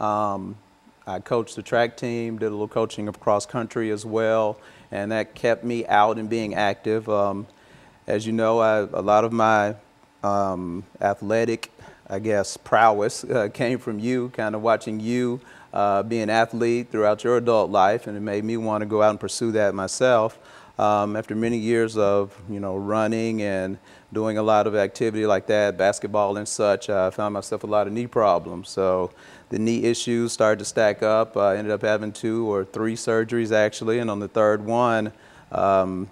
I coached the track team, did a little coaching of cross country as well, and that kept me out and being active. As you know, a lot of my athletic, I guess, prowess came from you, kind of watching you be an athlete throughout your adult life, and it made me want to go out and pursue that myself. After many years of, running and doing a lot of activity like that, basketball and such, I found myself a lot of knee problems. So the knee issues started to stack up. I ended up having 2 or 3 surgeries actually, and on the third one, the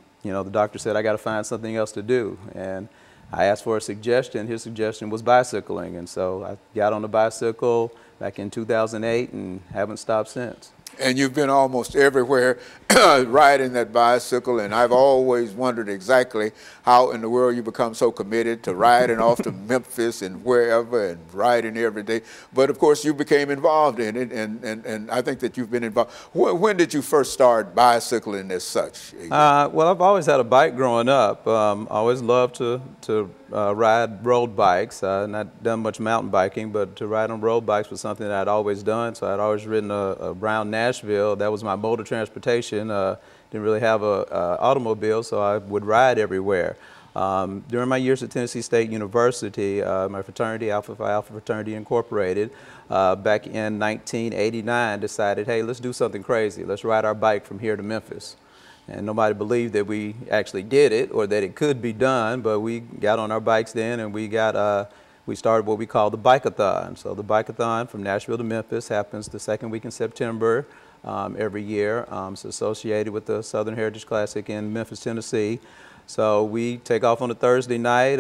doctor said I got to find something else to do. And I asked for a suggestion. His suggestion was bicycling, and so I got on the bicycle back in 2008 and haven't stopped since. And you've been almost everywhere riding that bicycle, and I've always wondered exactly how in the world you become so committed to riding off to Memphis and wherever and riding every day. But of course you became involved in it, and I think that you've been involved. When did you first start bicycling as such? Well, I've always had a bike growing up. Always loved to ride road bikes. Not done much mountain biking, but to ride on road bikes was something that I'd always done. So I'd always ridden around Nashville. That was my mode of transportation. Didn't really have an automobile, so I would ride everywhere. During my years at Tennessee State University, my fraternity, Alpha Phi Alpha Fraternity Incorporated, back in 1989 decided, hey, let's do something crazy. Let's ride our bike from here to Memphis. And nobody believed that we actually did it or that it could be done, but we got on our bikes then and we started what we call the Bike-a-thon. So the Bike-a-thon from Nashville to Memphis happens the second week in September every year. It's associated with the Southern Heritage Classic in Memphis, Tennessee. So we take off on a Thursday night.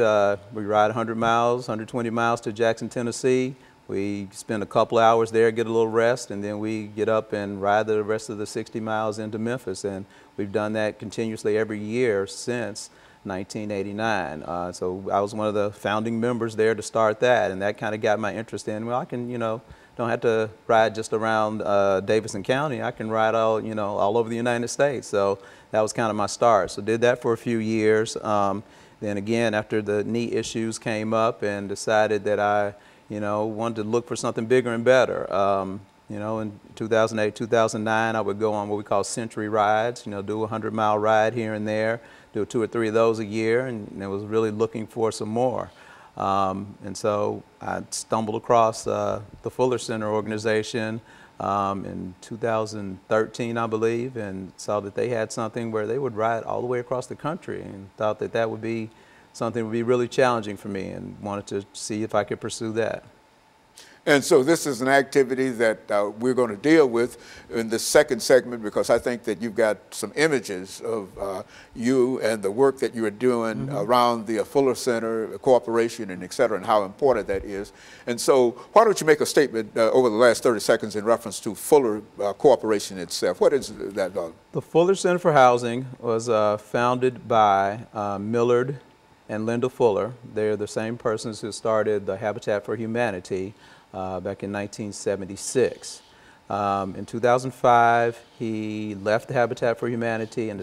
We ride 100 miles, 120 miles to Jackson, Tennessee. We spend a couple hours there, get a little rest, and then we get up and ride the rest of the 60 miles into Memphis. And we've done that continuously every year since 1989. So I was one of the founding members there to start that, and that kind of got my interest in, well, I can, don't have to ride just around Davidson County. I can ride all over the United States. So that was kind of my start. So did that for a few years. Then again, after the knee issues came up and decided that I wanted to look for something bigger and better. In 2008, 2009, I would go on what we call century rides, do a 100-mile ride here and there, do 2 or 3 of those a year, and I was really looking for some more. And so I stumbled across the Fuller Center organization in 2013, I believe, and saw that they had something where they would ride all the way across the country, and thought that that would be something that would be really challenging for me, and wanted to see if I could pursue that. And so this is an activity that we're going to deal with in the second segment, because I think that you've got some images of you and the work that you are doing around the Fuller Center, Corporation, and et cetera, and how important that is. And so why don't you make a statement over the last 30 seconds in reference to Fuller Corporation itself. What is that? The Fuller Center for Housing was founded by Millard and Linda Fuller. They're the same persons who started the Habitat for Humanity back in 1976. In 2005, he left the Habitat for Humanity and